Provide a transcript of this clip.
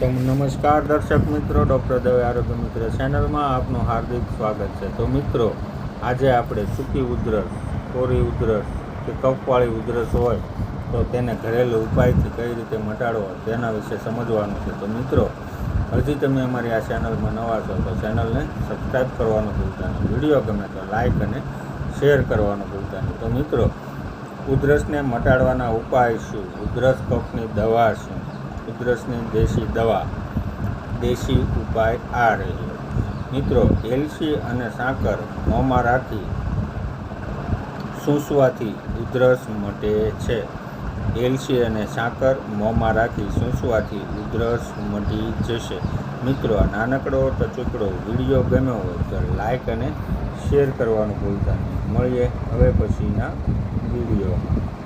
તો નમસ્કાર દર્શક મિત્રો, ડૉક્ટર દવે આરોગ્ય મિત્ર ચેનલમાં આપનું હાર્દિક સ્વાગત છે। તો મિત્રો, આજે આપણે સૂકી ઉધરસ, કોરી ઉધરસ કે કફવાળી ઉધરસ હોય તો તેને ઘરેલું ઉપાયથી કઈ રીતે મટાડવો તેના વિશે સમજવાનું છે। તો મિત્રો, હજી તમે અમારી આ ચેનલમાં નવા છો તો ચેનલને સબસ્ક્રાઈબ કરવાનું ભૂલતા નહીં, વિડીયો ગમે તો લાઈક અને શેર કરવાનું ભૂલતા નહીં। તો મિત્રો, ઉધરસને મટાડવાના ઉપાય શું, ઉધરસ કફની દવા શું, ઉધરસની દેશી દવા, દેશી ઉપાય આ રહ્યો મિત્રો। એલચી અને સાકર મોંમાં રાખી સૂંસવાથી ઉધરસ મટે છે। એલચી અને સાકર મોંમાં રાખી સૂંસવાથી ઉધરસ મટી જશે। મિત્રો, આ નાનકડો ટચુકડો વિડીયો ગમ્યો હોય તો લાઈક અને શેર કરવાનું ભૂલતા નહીં। મળીએ હવે પછીના વિડીયોમાં।